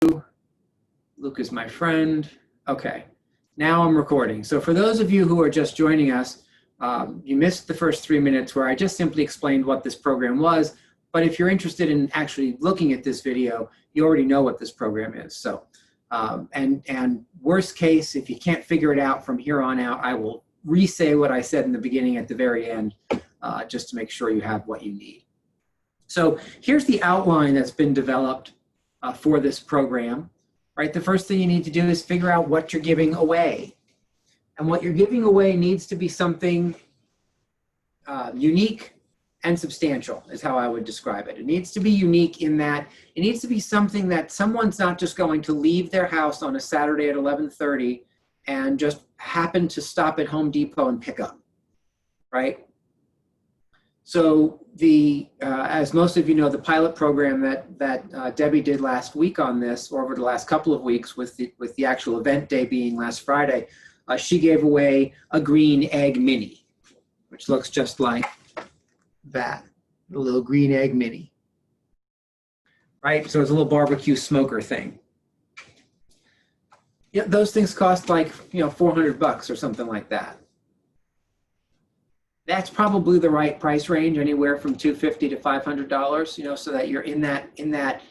Luke is my friend. Okay, now I'm recording. So for those of you who are just joining us, you missed the first 3 minutes where I just simply explained what this program was. But if you're interested in actually looking at this video, you already know what this program is. So, and worst case, if you can't figure it out from here on out, I will re-say what I said in the beginning at the very end, just to make sure you have what you need. So here's the outline that's been developed for this program. Right, the first thing you need to do is figure out what you're giving away. And what you're giving away needs to be something unique and substantial, is how I would describe it. It needs to be unique in that it needs to be something that someone's not just going to leave their house on a Saturday at 11:30 and just happen to stop at Home Depot and pick up, right? So as most of you know, the pilot program that Debbie did last week on this, or over the last couple of weeks, with the actual event day being last Friday, she gave away a green egg mini, which looks just like that, a little green egg mini, right? So it's a little barbecue smoker thing. Yeah, those things cost like, you know, $400 or something like that. That's probably the right price range, anywhere from $250 to $500, you know, so that you're in that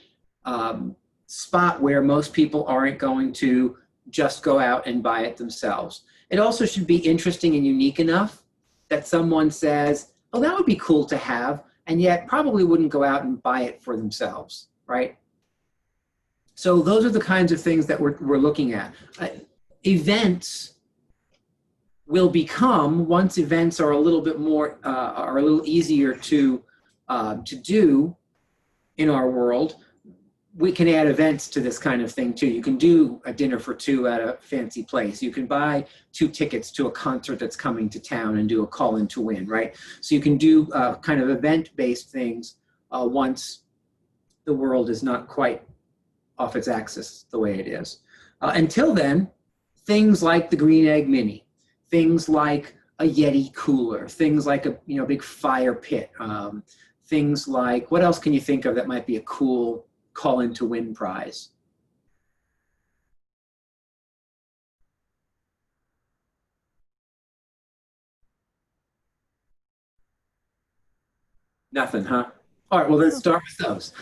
spot where most people aren't going to just go out and buy it themselves. It also should be interesting and unique enough that someone says, oh, that would be cool to have, and yet probably wouldn't go out and buy it for themselves, right? So those are the kinds of things that we're looking at. Events will become, once events are a little bit more, are a little easier to do in our world, we can add events to this kind of thing too. You can do a dinner for two at a fancy place. You can buy 2 tickets to a concert that's coming to town and do a call in to win, right? So you can do kind of event-based things once the world is not quite off its axis the way it is. Until then, things like the Green Egg Mini, things like a Yeti cooler, things like a big fire pit, things like, what else can you think of that might be a cool call in to win prize? Nothing, huh? All right, well, let's start with those.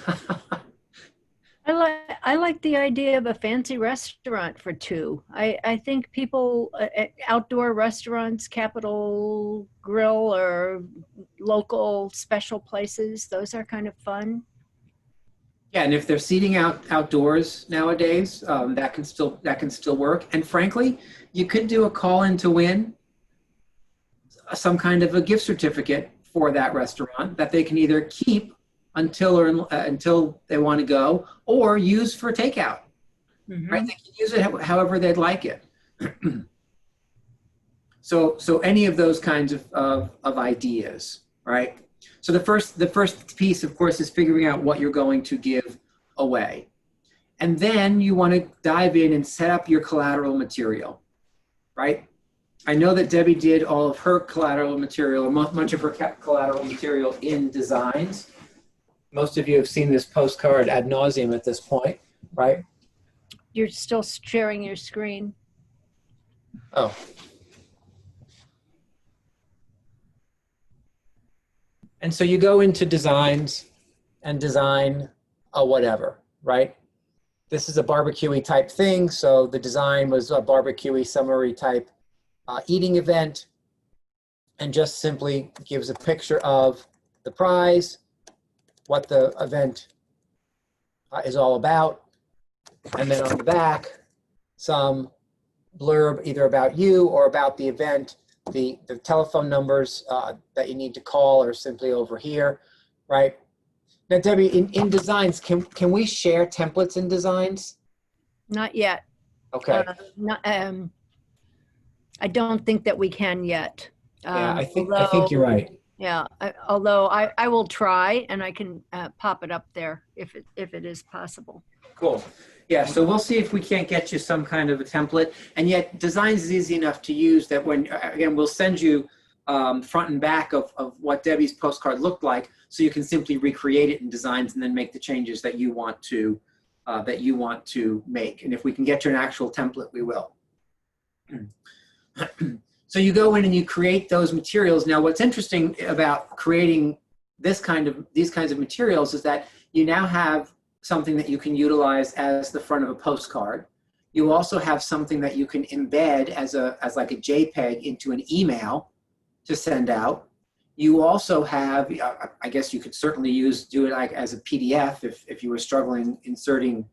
I like the idea of a fancy restaurant for 2. I think people, outdoor restaurants, Capital Grill or local special places, those are kind of fun. Yeah, and if they're seating outdoors nowadays, that can still work. And frankly, you could do a call in to win some kind of a gift certificate for that restaurant that they can either keep until they want to go, or use for takeout. Mm-hmm. Right? They can use it however they'd like it. So any of those kinds of ideas, right? So the first piece, of course, is figuring out what you're going to give away. And then you want to dive in and set up your collateral material, right? I know that Debbie did all of her collateral material, or much of her collateral material, in Designs. Most of you have seen this postcard ad nauseum at this point, right? You're still sharing your screen. Oh. And so you go into Designs and design a whatever, right? This is a barbecue-y type thing, so the design was a barbecue-y summery type eating event, and just simply gives a picture of the prize, what the event is all about, and then on the back, some blurb either about you or about the event. The telephone numbers that you need to call are simply over here, right? Now, Debbie, in Designs, can we share templates in Designs? Not yet. Okay. I don't think that we can yet. Yeah, I think you're right. Yeah, although I will try, and I can pop it up there if it is possible. Cool. Yeah, so we'll see if we can't get you some kind of a template. And yet Designs is easy enough to use that when, again, we'll send you front and back of what Debbie's postcard looked like, so you can simply recreate it in Designs and then make the changes that you want to that you want to make. And if we can get to an actual template, we will. So you go in and you create those materials. Now, what's interesting about creating these kinds of materials is that you now have something that you can utilize as the front of a postcard. You also have something that you can embed as like a JPEG into an email to send out. You also have, I guess you could certainly do it like as a PDF if you were struggling inserting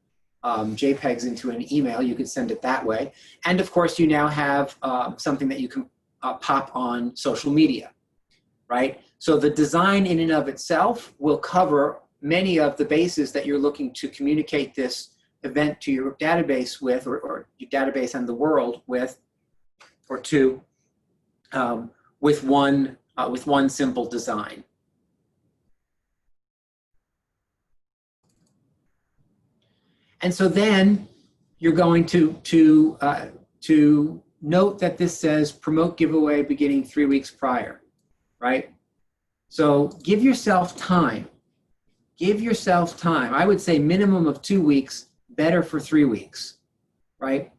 JPEGs into an email, you could send it that way. And of course, you now have something that you can pop on social media, right? So the design in and of itself will cover many of the bases that you're looking to communicate this event to your database with, or your database and the world with, or to, with one simple design. And so then you're going to note that this says promote giveaway beginning 3 weeks prior, right? So give yourself time. Give yourself time. I would say minimum of 2 weeks, better for 3 weeks, right?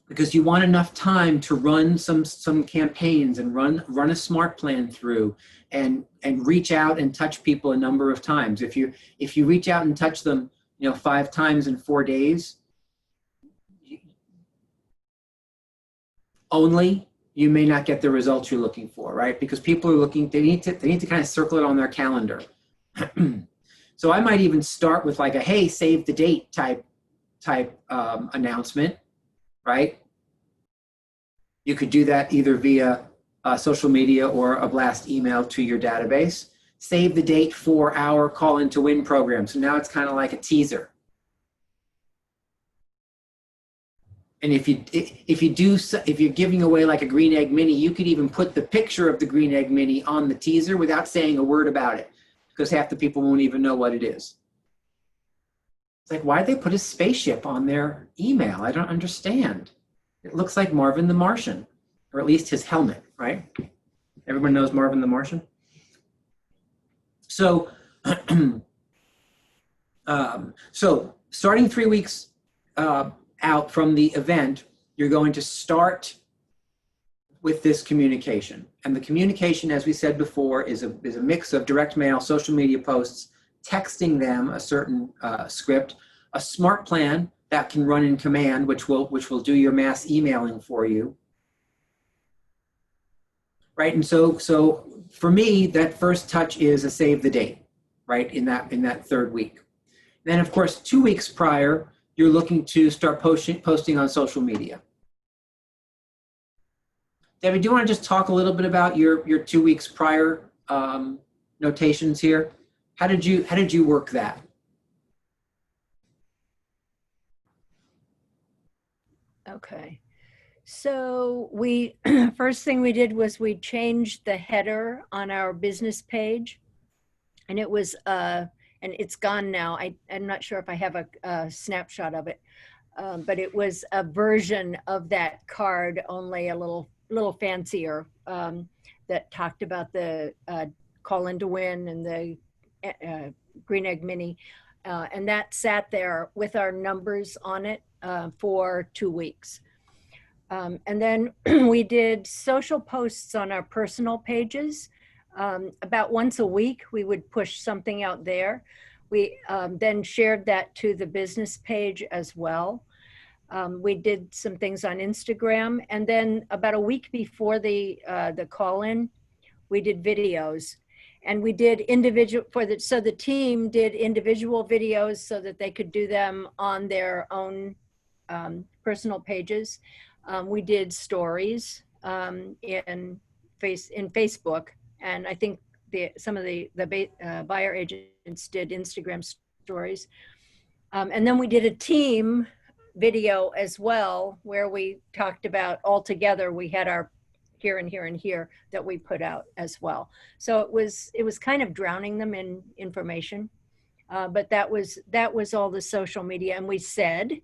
Because you want enough time to run some campaigns and run a smart plan through and reach out and touch people a number of times. If you reach out and touch them, 5 times in 4 days, you may not get the results you're looking for, right? Because people are looking, they need to kind of circle it on their calendar. So I might even start with like a, hey, save the date type announcement, right? You could do that either via social media or a blast email to your database. Save the date for our Call in to Win program. So now it's kind of like a teaser. And if you're giving away like a Green Egg Mini, you could even put the picture of the Green Egg Mini on the teaser without saying a word about it, because half the people won't even know what it is. It's like, why'd they put a spaceship on their email? I don't understand. It looks like Marvin the Martian, or at least his helmet, right? Everyone knows Marvin the Martian. So, so starting 3 weeks out from the event, you're going to start with this communication. And the communication, as we said before, is a mix of direct mail, social media posts, texting them a certain script, a smart plan that can run in command, which will do your mass emailing for you. Right, and so for me, that first touch is a save the date, right, in that 3rd week. Then, of course, 2 weeks prior, you're looking to start posting on social media. Debbie, do you want to just talk a little bit about your 2 weeks prior notations here? How did you work that? Okay. So we, first thing we did was we changed the header on our business page, and it was, and it's gone now. I'm not sure if I have a snapshot of it, but it was a version of that card, only a little fancier, that talked about the Call in to Win and the Green Egg Mini. And that sat there with our numbers on it for 2 weeks. And then we did social posts on our personal pages. About once a week, we would push something out there. We then shared that to the business page as well. We did some things on Instagram. And then about a week before the call-in, we did videos. And we did individual, so the team did individual videos so that they could do them on their own personal pages. We did stories in Facebook, and I think some of the buyer agents did Instagram stories. And then we did a team video as well, where we talked about all together. We had our here and here and here that we put out as well. So it was kind of drowning them in information, but that was all the social media. And we said,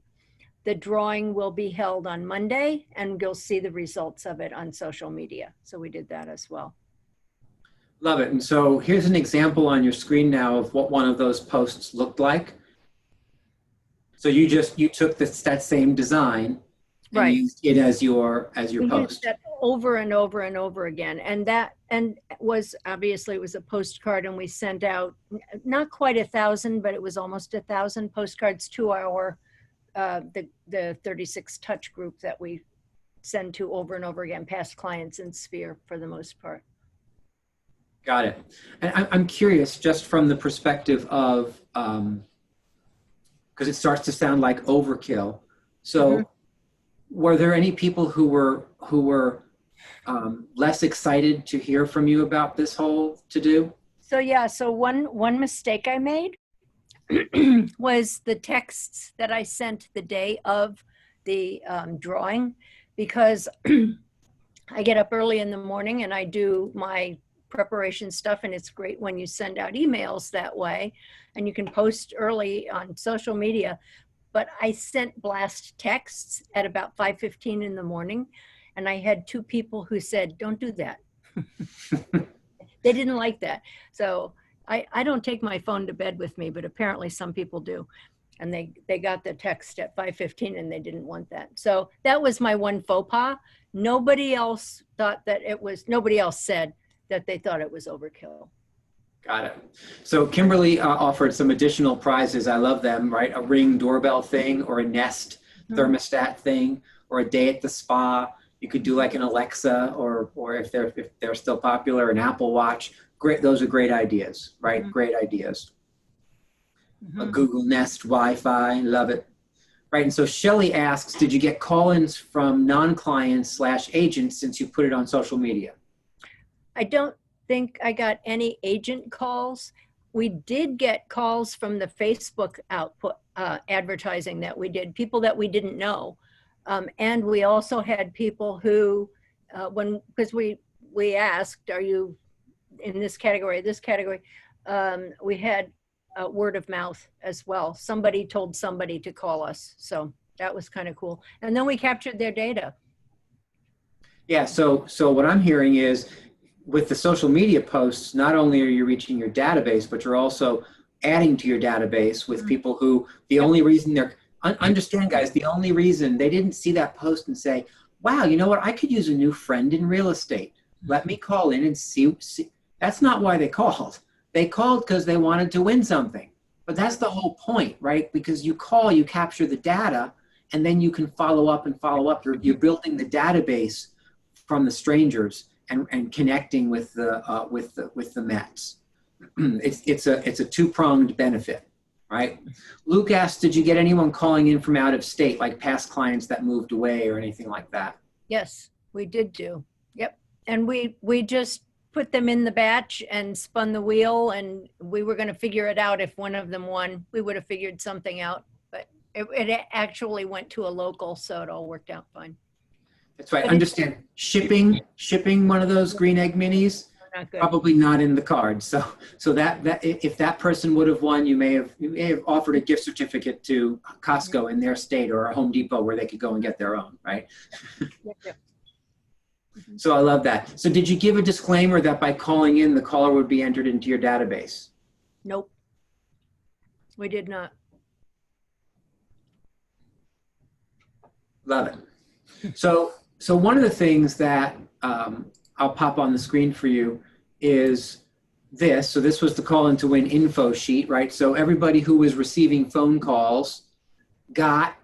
the drawing will be held on Monday, and you'll see the results of it on social media. So we did that as well. Love it. And so here's an example on your screen now of what one of those posts looked like. So you took that same design and Right. used it as your We post. used that over and over and over again. And that, and was obviously it was a postcard, and we sent out not quite 1,000, but it was almost 1,000 postcards to our, the 36 touch group that we send to over and over again, past clients in Sphere for the most part. Got it. And I'm curious, just from the perspective of, because it starts to sound like overkill. So, were there any people who were less excited to hear from you about this whole to-do? So yeah, so one mistake I made was the texts that I sent the day of the drawing, because I get up early in the morning and I do my preparation stuff, and it's great when you send out emails that way and you can post early on social media. But I sent blast texts at about 5:15 in the morning, and I had 2 people who said, "Don't do that." They didn't like that. So I don't take my phone to bed with me, but apparently some people do. And they got the text at 5:15 and they didn't want that. So that was my one faux pas. Nobody else said that they thought it was overkill. Got it. So Kimberly offered some additional prizes. I love them, right? A Ring doorbell thing, or a Nest thermostat thing, or a day at the spa. You could do like an Alexa, or if they're still popular, an Apple Watch. Great, those are great ideas, right? Great ideas. A Google Nest Wi-Fi, love it. Right, and so Shelley asks, did you get call-ins from non-clients / agents since you put it on social media? I don't think I got any agent calls. We did get calls from the Facebook output advertising that we did, people that we didn't know. And we also had people who, because we asked, are you in this category, we had word of mouth as well. Somebody told somebody to call us. So that was kind of cool. And then we captured their data. Yeah, so what I'm hearing is, with the social media posts, not only are you reaching your database, but you're also adding to your database with people who, the only reason understand guys, the only reason they didn't see that post and say, wow, you know what, I could use a new friend in real estate. Let me call in and see. That's not why they called. They called because they wanted to win something. But that's the whole point, right? Because you call, you capture the data, and then you can follow up and follow up. You're building the database from the strangers and connecting with the Mets. It's a two-pronged benefit, right? Luke asked, did you get anyone calling in from out of state, like past clients that moved away or anything like that? Yes, we did do. Yep. And we just put them in the batch and spun the wheel, and we were going to figure it out. If one of them won, we would have figured something out, but it actually went to a local, so it all worked out fine. That's right. Understand, shipping one of those green egg minis, Not good. probably not in the card. So that if that person would have won, you may have offered a gift certificate to Costco in their state, or a Home Depot where they could go and get their own, right? Yep. So I love that. So did you give a disclaimer that by calling in, the caller would be entered into your database? Nope. We did not. Love it. So one of the things that I'll pop on the screen for you is this. So this was the Call in to Win info sheet, right? So everybody who was receiving phone calls got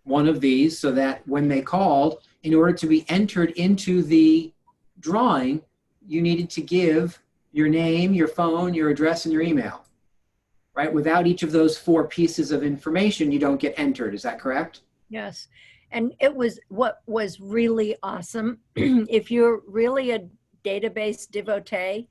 one of these, so that when they called, in order to be entered into the drawing, you needed to give your name, your phone, your address, and your email, right? Without each of those 4 pieces of information, you don't get entered. Is that correct? Yes. And what was really awesome, if you're really a database devotee,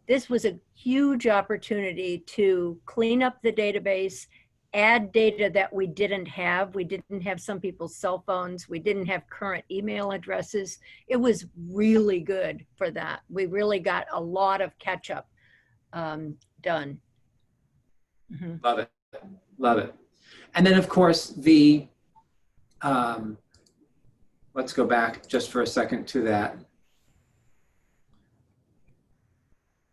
this was a huge opportunity to clean up the database, add data that we didn't have. We didn't have some people's cell phones. We didn't have current email addresses. It was really good for that. We really got a lot of catch up done. Mm-hmm. Love it. Love it. And then, of course, let's go back just for a second to that.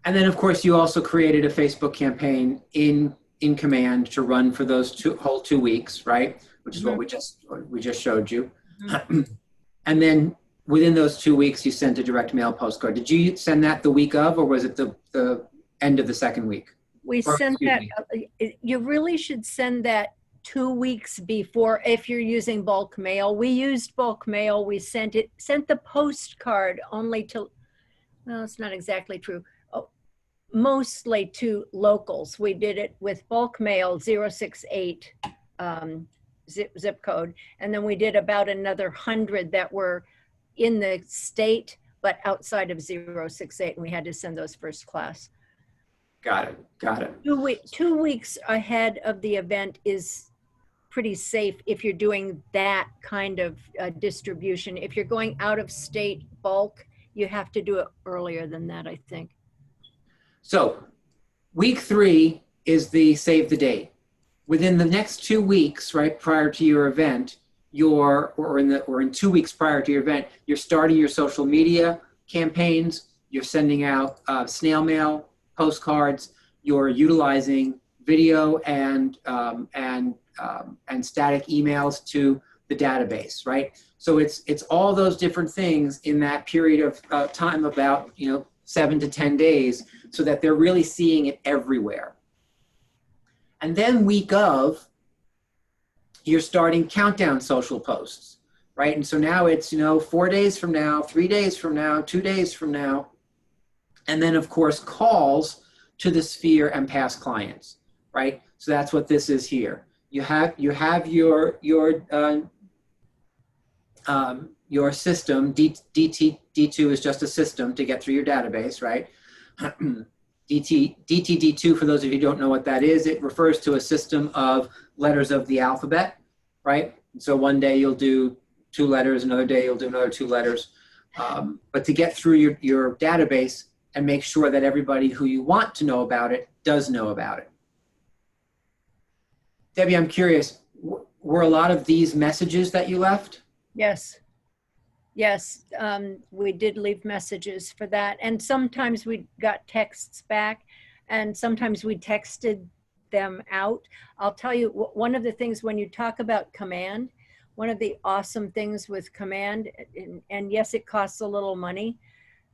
And then, of course, you also created a Facebook campaign in in Command to run for those whole 2 weeks, right? Which is what Mhm. we just showed you. Mhm. And then within those 2 weeks, you sent a direct mail postcard. Did you send that the week of, or was it the end of the second week? We Or sent excuse that, me. you really should send that 2 weeks before if you're using bulk mail. We used bulk mail. We sent the postcard only to, well, it's not exactly true. Oh, mostly to locals. We did it with bulk mail 068 zip code. And then we did about another 100 that were in the state, but outside of 068. And we had to send those first class. Got it. Got it. 2 weeks ahead of the event is pretty safe if you're doing that kind of distribution. If you're going out of state bulk, you have to do it earlier than that, I think. So week 3 is the save the date. Within the next 2 weeks, right, prior to your event, or in 2 weeks prior to your event, you're starting your social media campaigns, you're sending out snail mail, postcards, you're utilizing video and static emails to the database, right? So it's all those different things in that period of time, about 7 to 10 days, so that they're really seeing it everywhere. And then week of, you're starting countdown social posts, right? And so now it's 4 days from now, 3 days from now, 2 days from now, and then of course calls to the Sphere and past clients, right? So that's what this is here. You have your system. D2 is just a system to get through your database, right? DTD2, for those of you who don't know what that is, it refers to a system of letters of the alphabet, right? So one day you'll do 2 letters, another day you'll do another 2 letters. But to get through your database and make sure that everybody who you want to know about it does know about it. Debbie, I'm curious, were a lot of these messages that you left? Yes. Yes, we did leave messages for that. And sometimes we got texts back, and sometimes we texted them out. I'll tell you, one of the things when you talk about Command, one of the awesome things with Command, and yes, it costs a little money,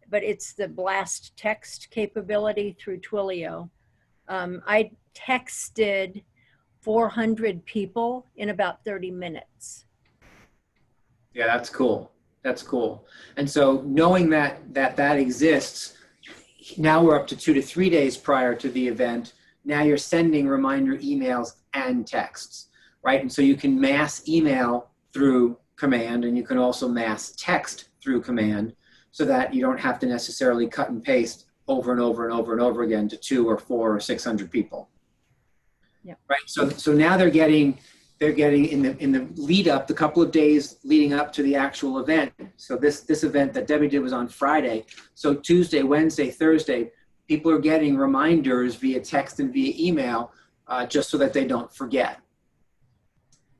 but it's the blast text capability through Twilio. I texted 400 people in about 30 minutes. Yeah, that's cool. That's cool. And so knowing that exists, now we're up to 2 to 3 days prior to the event. Now you're sending reminder emails and texts, right? And so you can mass email through Command, and you can also mass text through Command, so that you don't have to necessarily cut and paste over and over and over and over again to 2 or 4 or 600 people. Yeah. Right. So now they're getting in the lead up, the couple of days leading up to the actual event. So this event that Debbie did was on Friday. So Tuesday, Wednesday, Thursday, people are getting reminders via text and via email, just so that they don't forget.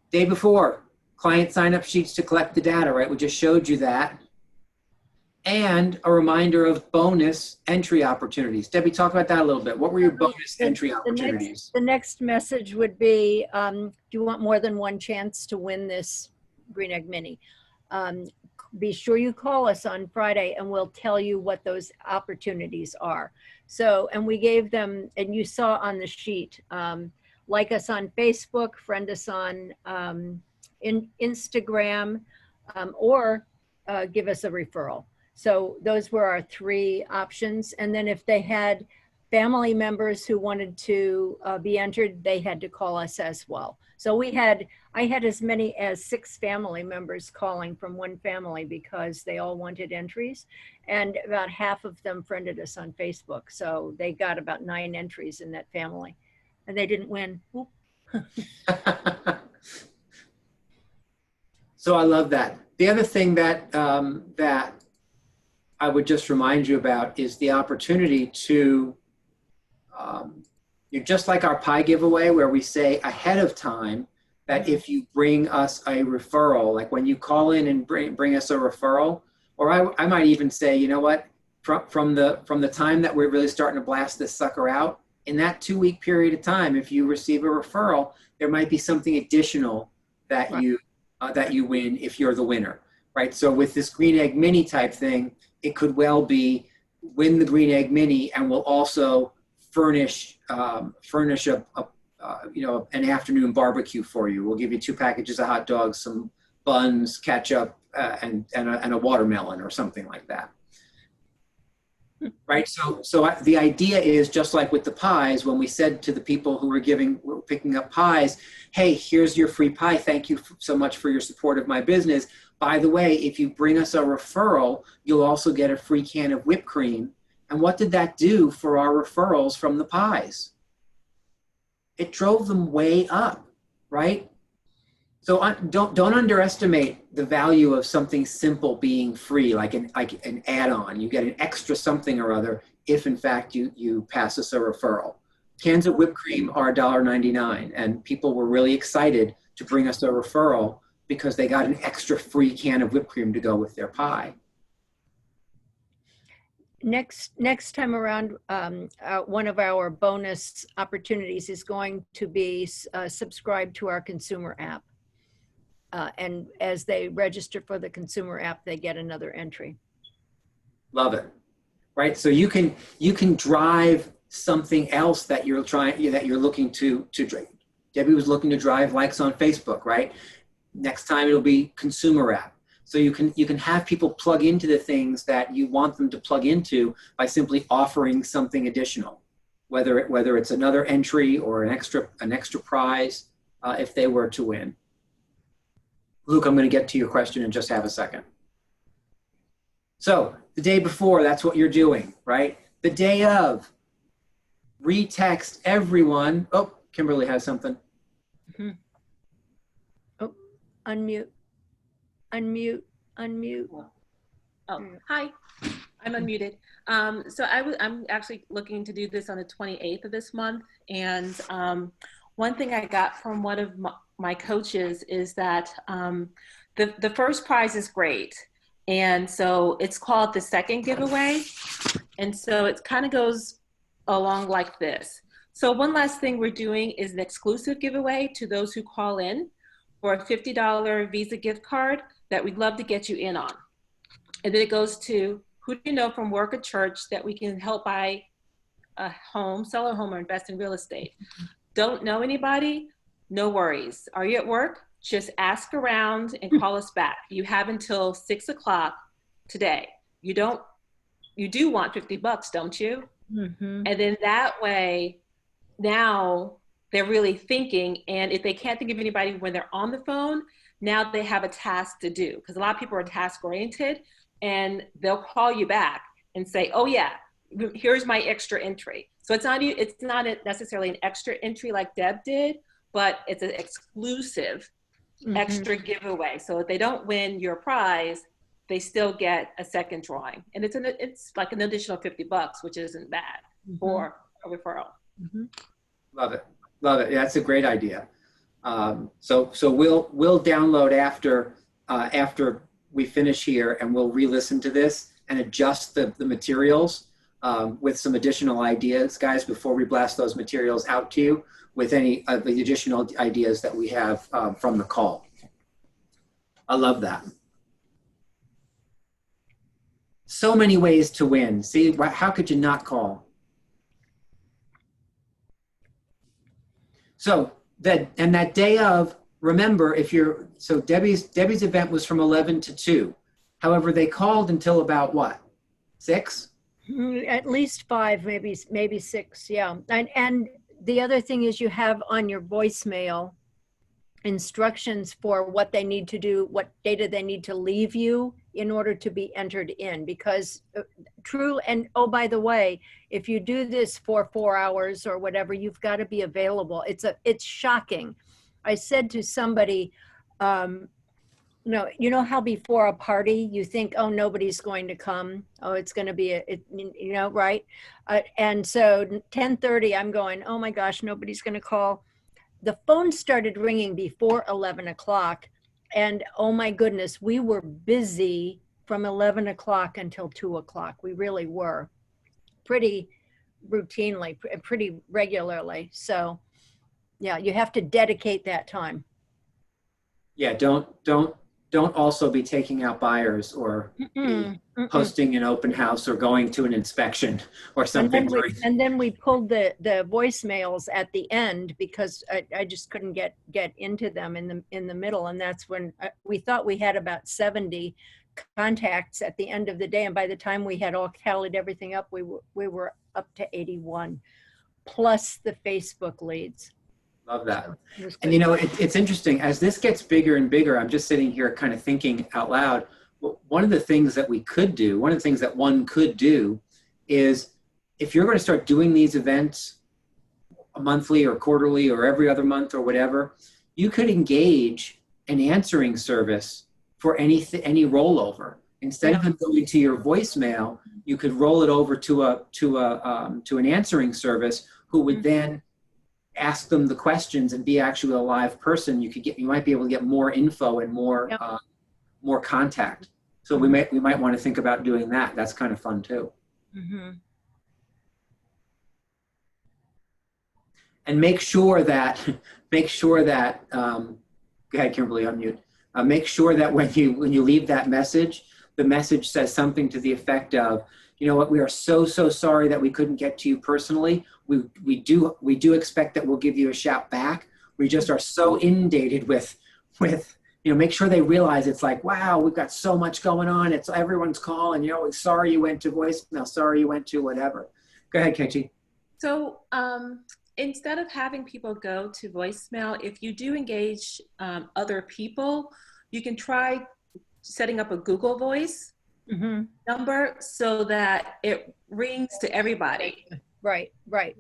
Day before, client sign-up sheets to collect the data, right? We just showed you that. And a reminder of bonus entry opportunities. Debbie, talk about that a little bit. What were your bonus entry opportunities? The next message would be, do you want more than one chance to win this Green Egg Mini? Be sure you call us on Friday and we'll tell you what those opportunities are. So, and we gave them, and you saw on the sheet, like us on Facebook, friend us on Instagram, or give us a referral. So those were our 3 options. And then if they had family members who wanted to be entered, they had to call us as well. So I had as many as 6 family members calling from one family because they all wanted entries, and about half of them friended us on Facebook. So they got about 9 entries in that family, and they didn't win. So I love that. The other thing that that I would just remind you about is the opportunity to, just like our pie giveaway, where we say ahead of time that if you bring us a referral, like when you call in and bring us a referral, or I might even say, you know what, from the time that we're really starting to blast this sucker out, in that 2-week period of time, if you receive a referral, there might be something additional that Right. you win if you're the winner, right? So with this Green Egg Mini type thing, it could well be win the Green Egg Mini, and we'll also furnish an afternoon barbecue for you. We'll give you 2 packages of hot dogs, some buns, ketchup, and a watermelon or something like that. Right. So the idea is just like with the pies, when we said to the people who were picking up pies, hey, here's your free pie. Thank you so much for your support of my business. By the way, if you bring us a referral, you'll also get a free can of whipped cream. And what did that do for our referrals from the pies? It drove them way up, right? So don't underestimate the value of something simple being free, like an add-on. You get an extra something or other if, in fact, you pass us a referral. Cans of whipped cream are $1.99, and people were really excited to bring us a referral because they got an extra free can of whipped cream to go with their pie. Next time around, one of our bonus opportunities is going to be subscribe to our consumer app. And as they register for the consumer app, they get another entry. Love it, right? So you can drive something else that you're looking to drive. Debbie was looking to drive likes on Facebook, right? Next time it'll be consumer app. So you can have people plug into the things that you want them to plug into by simply offering something additional, whether it's another entry or an extra prize if they were to win. Luke, I'm going to get to your question in just half a second. So the day before, that's what you're doing, right? The day of, retext everyone. Oh, Kimberly has something. Mm-hmm. Oh, unmute. Oh, hi, I'm unmuted. So I'm actually looking to do this on the 28th of this month. And one thing I got from one of my coaches is that the first prize is great. And so it's called the second giveaway. And so it kind of goes along like this. So one last thing we're doing is an exclusive giveaway to those who call in for a $50 Visa gift card that we'd love to get you in on. And then it goes to who do you know from work or church that we can help buy a home, sell a home, or invest in real estate. Don't know anybody? No worries. Are you at work? Just ask around and call us back. You have until 6 o'clock today. You do want $50, don't you? Mm-hmm. And then that way, now they're really thinking, and if they can't think of anybody when they're on the phone, now they have a task to do, because a lot of people are task oriented, and they'll call you back and say, oh yeah, here's my extra entry. So it's not necessarily an extra entry like Deb did, but it's an exclusive extra giveaway. So if they don't win your prize, they still get a second drawing, and it's like an additional $50, which isn't bad for a referral. Love it. Yeah, that's a great idea. So we'll download after we finish here, and we'll re-listen to this and adjust the materials with some additional ideas, guys, before we blast those materials out to you with any of the additional ideas that we have from the call. I love that. So many ways to win. See, how could you not call? So that day of, remember, so Debbie's event was from 11 to 2. However, they called until about what? 6? At least 5, maybe 6. Yeah. And the other thing is you have on your voicemail instructions for what they need to do, what data they need to leave you in order to be entered in, because and oh, by the way, if you do this for 4 hours or whatever, you've got to be available. It's shocking. I said to somebody, you know how before a party you think, oh, nobody's going to come, oh, it's going to be right? And so 10:30 I'm going, oh my gosh, nobody's going to call. The phone started ringing before 11 o'clock, and oh my goodness, we were busy from 11 o'clock until 2 o'clock. We really were pretty routinely, pretty regularly. So yeah, you have to dedicate that time. Yeah, don't also be taking out buyers or be hosting an open house or going to an inspection or something. And then we pulled the voicemails at the end because I just couldn't get into them in the middle. And that's when we thought we had about 70 contacts at the end of the day. And by the time we had all tallied everything up, we were up to 81 plus the Facebook leads. Love that. And you know, it's interesting as this gets bigger and bigger. I'm just sitting here kind of thinking out loud. One of the things that we could do, one of the things that one could do is if you're going to start doing these events monthly or quarterly or every other month or whatever, you could engage an answering service for any rollover. Instead of them going to your voicemail, you could roll it over to an answering service who would then ask them the questions and be actually a live person. You might be able to get more info and more more contact. So we might want to think about doing that. That's kind of fun too. Mm-hmm. And make sure that go ahead, Kimberly, unmute. Make sure that when you leave that message, the message says something to the effect of, you know what, we are so sorry that we couldn't get to you personally. We do expect that we'll give you a shout back. We just are so inundated with you know, make sure they realize it's like, wow, we've got so much going on. It's everyone's calling, you know, sorry you went to voicemail, sorry you went to whatever. Go ahead, Katie. So instead of having people go to voicemail, if you do engage other people, you can try setting up a Google Voice number so that it rings to everybody. Right.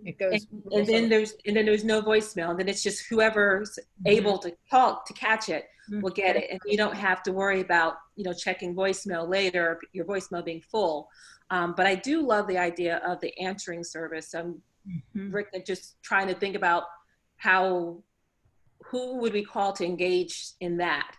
It goes. And then there's no voicemail, and then it's just whoever's able to talk to catch it will get it, and you don't have to worry about, you know, checking voicemail later, your voicemail being full. But I do love the idea of the answering service. Rick, just trying to think about who would we call to engage in that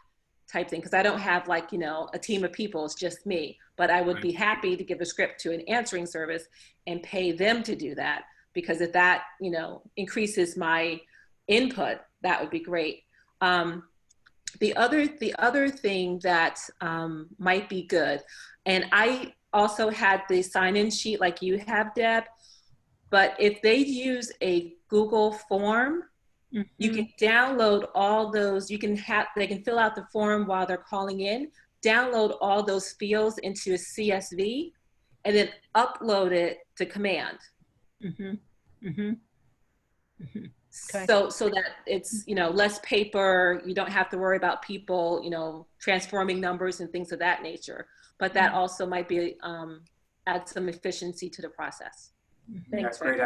type thing, because I don't have, like, you know, a team of people, it's just me, but I would be happy to give a script to an answering service and pay them to do that, because if that, you know, increases my input, that would be great. The other thing that might be good, and I also had the sign-in sheet like you have, Deb, but if they use a Google form, you can download all those, they can fill out the form while they're calling in, download all those fields into a CSV, and then upload it to Command. Okay. So that it's, you know, less paper, you don't have to worry about people, you know, transforming numbers and things of that nature, but that also might be, add some efficiency to the process. Thanks. Great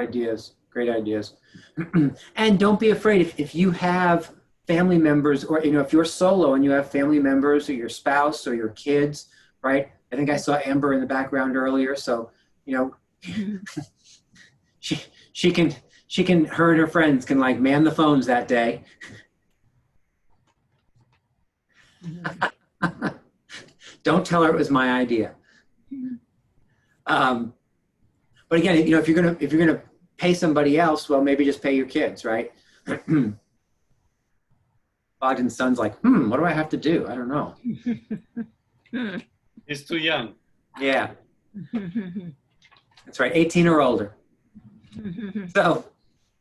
ideas. And don't be afraid if you have family members, or, you know, if you're solo and you have family members or your spouse or your kids, right? I think I saw Amber in the background earlier. So, you know, she can, her and her friends can, like, man the phones that day. Don't tell her it was my idea. But again, you know, if you're gonna pay somebody else, well, maybe just pay your kids, right? Bogdan's son's like, what do I have to do? I don't know. He's too young. Yeah. That's right, 18 or older.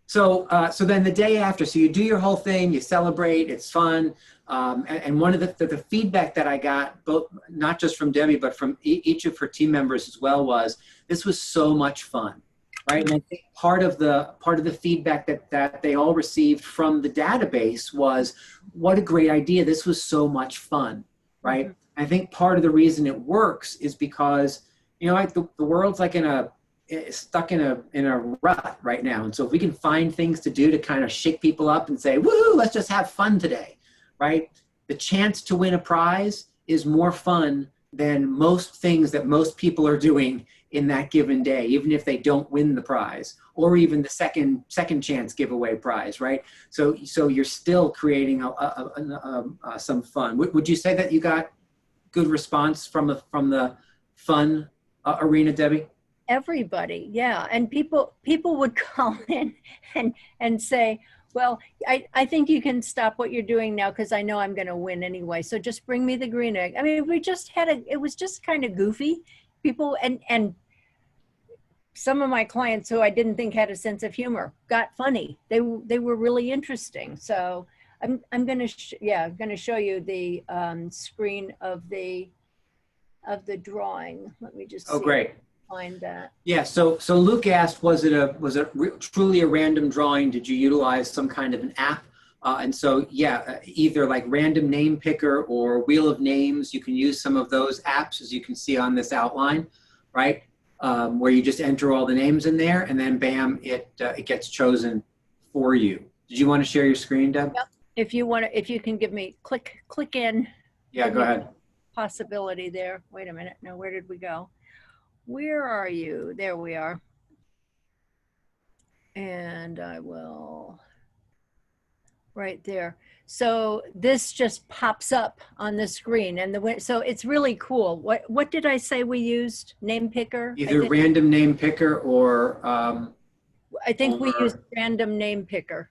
So then the day after, so you do your whole thing, you celebrate, it's fun. And one of the feedback that I got, both not just from Debbie, but from each of her team members as well, was this was so much fun, right? And I think part of the feedback that they all received from the database was, what a great idea! This was so much fun, right? I think part of the reason it works is because, you know, like the world's like stuck in a rut right now, and so if we can find things to do to kind of shake people up and say, woo, let's just have fun today, right? The chance to win a prize is more fun than most things that most people are doing in that given day, even if they don't win the prize, or even the second chance giveaway prize, right? So you're still creating some fun. Would you say that you got good response from the fun arena, Debbie? everybody. Yeah. And people would call in and say, well, I think you can stop what you're doing now because I know I'm going to win anyway. So just bring me the green egg. I mean, it was just kind of goofy. People and some of my clients who I didn't think had a sense of humor got funny. They were really interesting. So I'm going to, I'm going to show you the screen of the drawing. Let me just see Oh, great. find that. Yeah, so Luke asked, was it truly a random drawing? Did you utilize some kind of an app? And so, yeah, either like Random Name Picker or Wheel of Names, you can use some of those apps, as you can see on this outline, right? Where you just enter all the names in there, and then bam, it gets chosen for you. Did you want to share your screen, Deb? Yep. If you can give me click in. Yeah, go ahead. Possibility there. Wait a minute. No, where did we go? Where are you? There we are. And I will, right there. So this just pops up on the screen, and so it's really cool. What did I say we used? Name picker? Either Random Name Picker or I think we used Random Name Picker.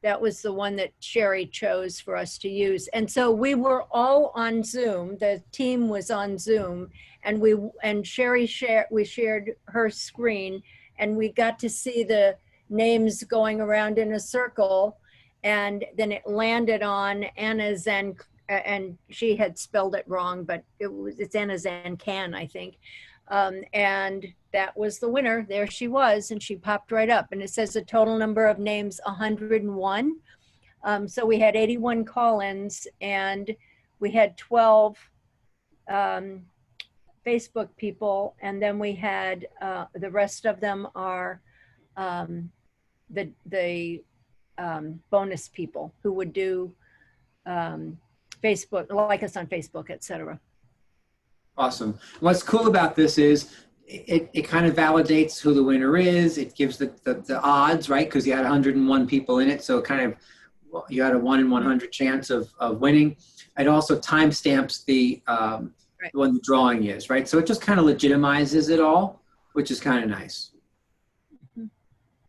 That was the one that Sherry chose for us to use. And so we were all on Zoom. The team was on Zoom, and Sherry shared her screen, and we got to see the names going around in a circle. And then it landed on Anna and she had spelled it wrong, but it's Anna Zancan, I think. And that was the winner. There she was, and she popped right up. And it says a total number of names 101. So we had 81 call-ins, and we had 12 Facebook people, and then we had the rest of them are the bonus people who would do Facebook, like us on Facebook, etc. Awesome. What's cool about this is it kind of validates who the winner is. It gives the odds, right? Because you had 101 people in it. So kind of, you had a 1 in 100 chance of winning. It also timestamps the when the drawing is, right? So it just kind of legitimizes it all, which is kind of nice.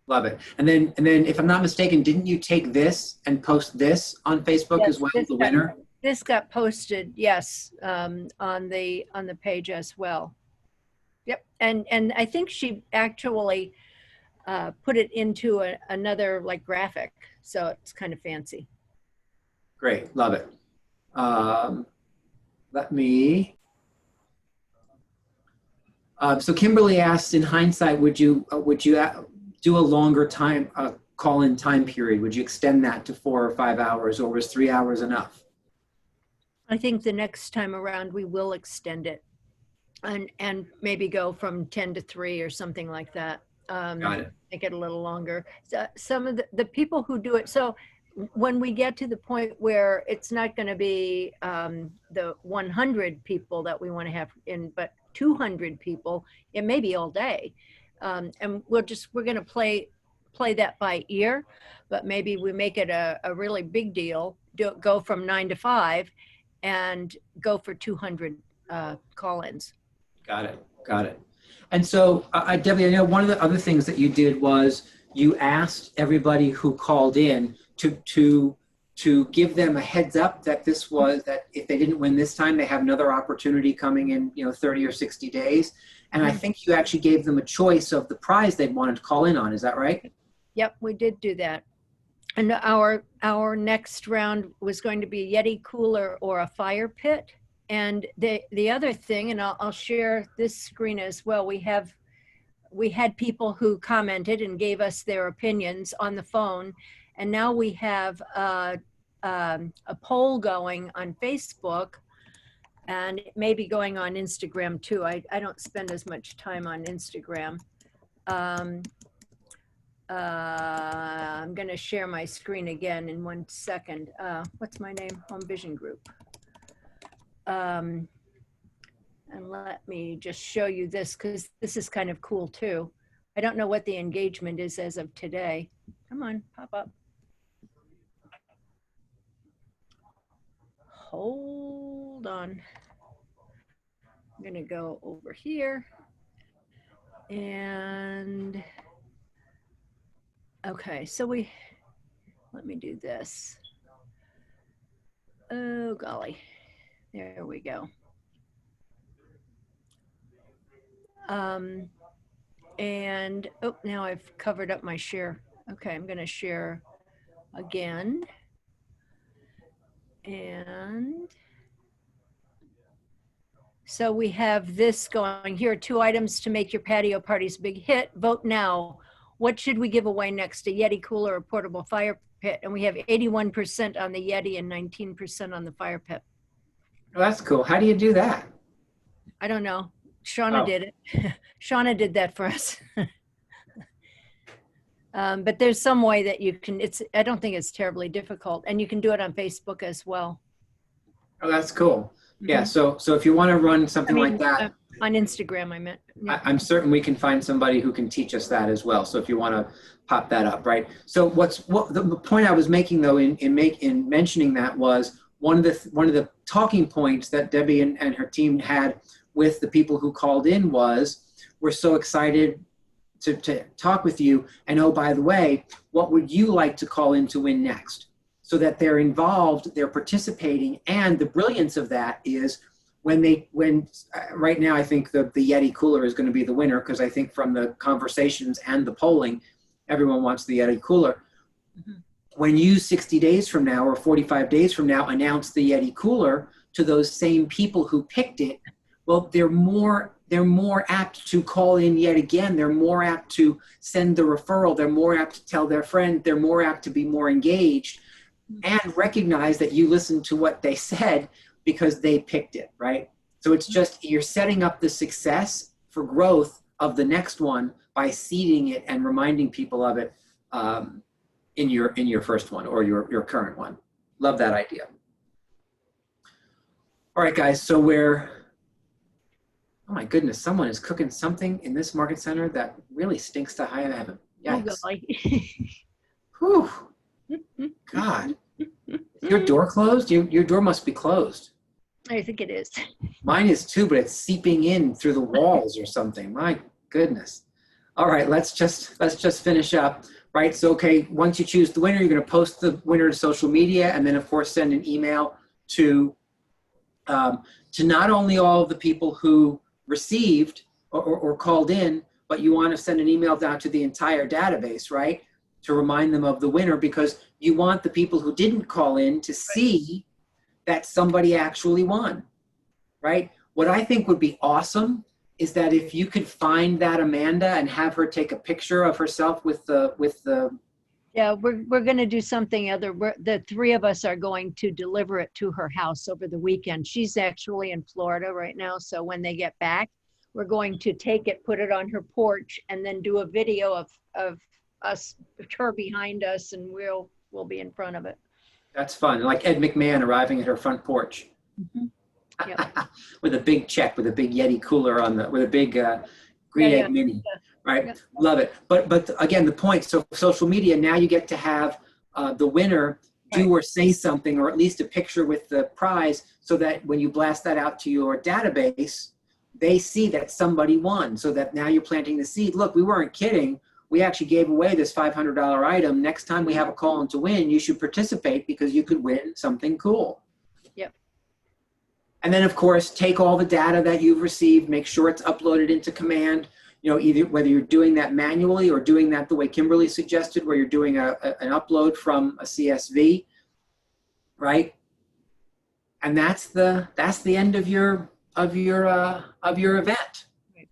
Love it. And then if I'm not mistaken, didn't you take this and post this on Facebook as well, the winner? This got posted, yes, on the page as well. Yep, and I think she actually put it into another like graphic, so it's kind of fancy. Great, love it. Let me. So Kimberly asked, in hindsight, would you do a longer time call-in time period? Would you extend that to 4 or 5 hours, or was 3 hours enough? I think the next time around we will extend it, and maybe go from 10 to 3 or something like that. Got it. Make it a little longer. So some of the people who do it, so when we get to the point where it's not going to be the 100 people that we want to have in, but 200 people, it may be all day. And we're going to play that by ear, but maybe we make it a really big deal, go from 9 to 5 and go for 200 call-ins. Got it. And so, Debbie, I know one of the other things that you did was you asked everybody who called in to give them a heads up that that if they didn't win this time, they have another opportunity coming in, 30 or 60 days. And I think you actually gave them a choice of the prize they wanted to call in on. Is that right? Yep, we did do that. And our next round was going to be a Yeti cooler or a fire pit. And the other thing, and I'll share this screen as well, we had people who commented and gave us their opinions on the phone. And now we have a poll going on Facebook, and it may be going on Instagram too. I don't spend as much time on Instagram. I'm going to share my screen again in 1 second. What's my name? Home Vision Group. And let me just show you this, because this is kind of cool too. I don't know what the engagement is as of today. Come on, pop up. Hold on. I'm going to go over here And, okay, so let me do this. Oh, golly. There we go. And, oh, now I've covered up my share. Okay, I'm going to share again. And so we have this going here, 2 items to make your patio parties big hit. Vote now. What should we give away next? A Yeti cooler or portable fire pit? And we have 81% on the Yeti and 19% on the fire pit. Oh, that's cool. How do you do that? I don't know. Shauna did it. Shauna did that for us. But there's some way that you can, I don't think it's terribly difficult. And you can do it on Facebook as well. Oh, that's cool. Yeah. So if you want to run something like that. On Instagram, I meant. Yeah. I'm certain we can find somebody who can teach us that as well. So if you want to pop that up, right? So the point I was making though in mentioning that was one of the talking points that Debbie and her team had with the people who called in was, we're so excited to talk with you. And oh, by the way, what would you like to call in to win next? So that they're involved, they're participating. And the brilliance of that is when right now, I think the Yeti cooler is going to be the winner, because I think from the conversations and the polling, everyone wants the Yeti cooler. Mm-hmm. When you 60 days from now or 45 days from now announce the Yeti cooler to those same people who picked it, well, they're more apt to call in yet again. They're more apt to send the referral. They're more apt to tell their friend. They're more apt to be more engaged and recognize that you listened to what they said because they picked it, right? So it's just, you're setting up the success for growth of the next one by seeding it and reminding people of it in your first one or your current one. Love that idea. All right, guys, so oh my goodness, someone is cooking something in this market center that really stinks to high heaven. Yikes. Whew. God. Is your door closed? Your door must be closed. I think it is. Mine is too, but it's seeping in through the walls or something. My goodness. All right, let's just finish up. Right, so okay, once you choose the winner, you're going to post the winner to social media, and then of course send an email to not only all of the people who received or called in, but you want to send an email down to the entire database, right, to remind them of the winner, because you want the people who didn't call in to see that somebody actually won, right? What I think would be awesome is that if you could find that Amanda and have her take a picture of herself with the. Yeah, we're going to do something other. The 3 of us are going to deliver it to her house over the weekend. She's actually in Florida right now. So when they get back, we're going to take it, put it on her porch, and then do a video of us, her behind us, and we'll be in front of it. That's fun. Like Ed McMahon arriving at her front porch. Mm-hmm. Yep. With a big check, with a big Yeti cooler with a big green egg mini, right? Yep. Love it. But again, the point, so social media, now you get to have the winner do or say something, or at least a picture with the prize, so that when you blast that out to your database, they see that somebody won, so that now you're planting the seed. Look, we weren't kidding. We actually gave away this $500 item. Next time we have a call in to win, you should participate because you could win something cool. Yep. And then, of course, take all the data that you've received, make sure it's uploaded into Command, either whether you're doing that manually or doing that the way Kimberly suggested, where you're doing an upload from a CSV, right? And that's the end of your event. Right.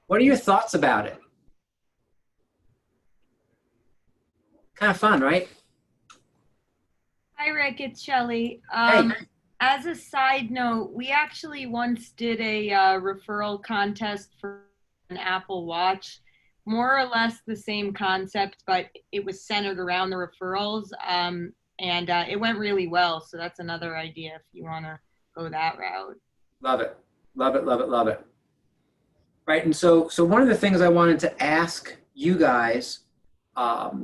What are your thoughts about it? Kind of fun, right? Hi, Rick. It's Shelley. Hey. As a side note, we actually once did a referral contest for an Apple Watch, more or less the same concept, but it was centered around the referrals, and it went really well. So that's another idea if you want to go that route. Love it. Love it, love it, love it. Right, and so one of the things I wanted to ask you guys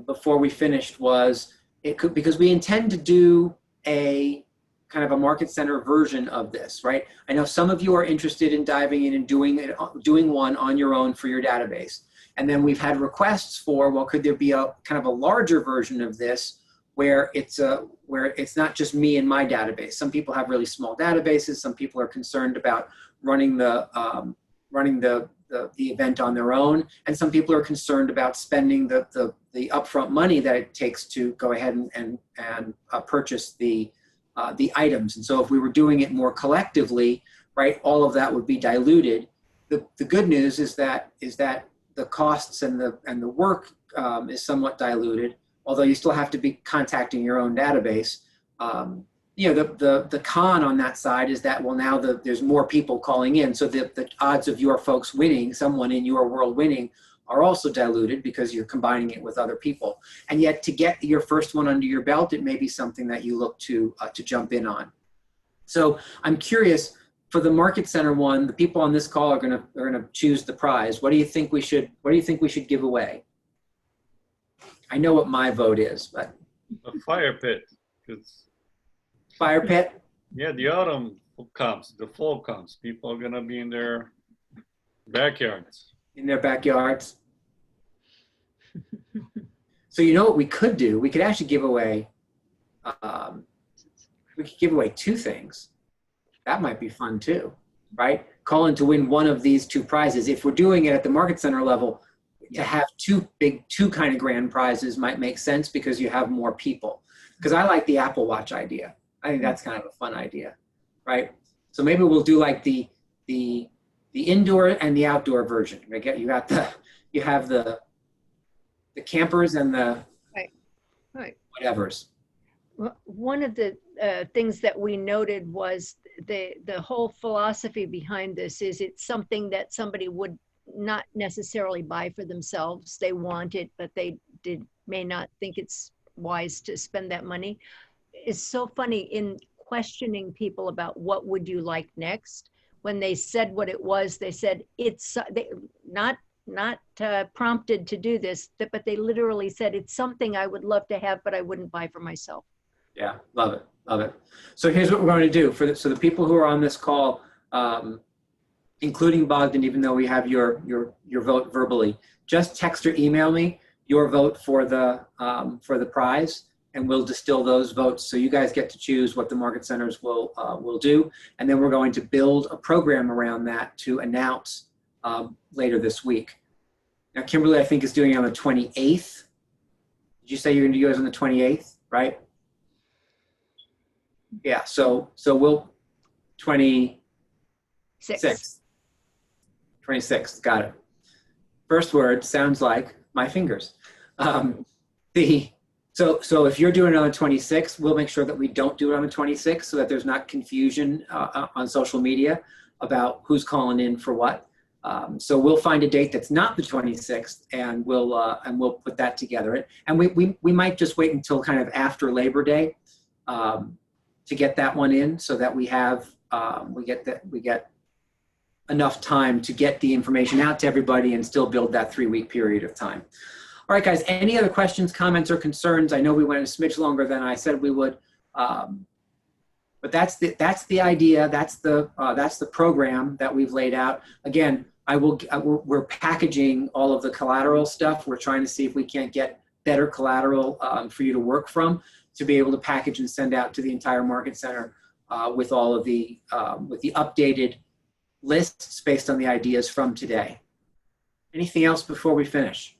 before we finished was, because we intend to do a kind of a market center version of this, right? I know some of you are interested in diving in and doing one on your own for your database. And then we've had requests for, well, could there be a kind of a larger version of this where it's not just me and my database. Some people have really small databases. Some people are concerned about running the event on their own, and some people are concerned about spending the upfront money that it takes to go ahead and purchase the items. And so if we were doing it more collectively, right, all of that would be diluted. The good news is that the costs and the work is somewhat diluted, although you still have to be contacting your own database. You know, the con on that side is that, well, now there's more people calling in, so the odds of your folks winning, someone in your world winning, are also diluted because you're combining it with other people. And yet, to get your first one under your belt, it may be something that you look to jump in on. So I'm curious, for the Market Center one, the people on this call are gonna choose the prize. What do you think we should give away? I know what my vote is, but A fire pit. 'Cause, fire pit. yeah, the autumn comes, the fall comes. People are gonna be in their backyards. In their backyards. So you know what we could do? We could actually give away, we could give away two things. That might be fun too, right? Call in to win one of these two prizes. If we're doing it at the Market Center level, to have two kind of grand prizes might make sense because you have more people. Because I like the Apple Watch idea. I think that's kind of a fun idea, right? So maybe we'll do like the indoor and the outdoor version. You have the campers and the Right. whatevers. Well, one of the things that we noted was the whole philosophy behind this is it's something that somebody would not necessarily buy for themselves. They want it, but they may not think it's wise to spend that money. It's so funny in questioning people about what would you like next. When they said what it was, they said it's not prompted to do this, but they literally said it's something I would love to have, but I wouldn't buy for myself. Yeah, love it, love it. So here's what we're going to do so the people who are on this call, including Bogdan, even though we have your vote verbally, just text or email me your vote for the prize, and we'll distill those votes. So you guys get to choose what the Market Centers will do, and then we're going to build a program around that to announce later this week. Now, Kimberly, I think, is doing it on the 28th. Did you say you're going to do yours on the 28th, right? Yeah. So we'll 26th. 26th. Got it. First word sounds like my fingers. So if you're doing it on the 26th, we'll make sure that we don't do it on the 26th so that there's not confusion on social media about who's calling in for what. So we'll find a date that's not the 26th, and we'll put that together. And we might just wait until kind of after Labor Day to get that one in, so that we get enough time to get the information out to everybody and still build that 3-week period of time. All right, guys, any other questions, comments, or concerns? I know we went a smidge longer than I said we would, but that's the idea. That's the program that we've laid out. Again, we're packaging all of the collateral stuff. We're trying to see if we can't get better collateral for you to work from, to be able to package and send out to the entire Market Center with all of the updated lists based on the ideas from today. Anything else before we finish?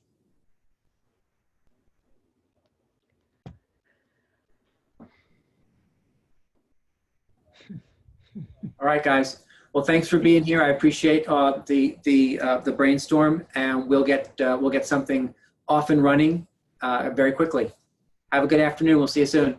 All right, guys. Well, thanks for being here. I appreciate the brainstorm, and we'll get something off and running very quickly. Have a good afternoon. We'll see you soon.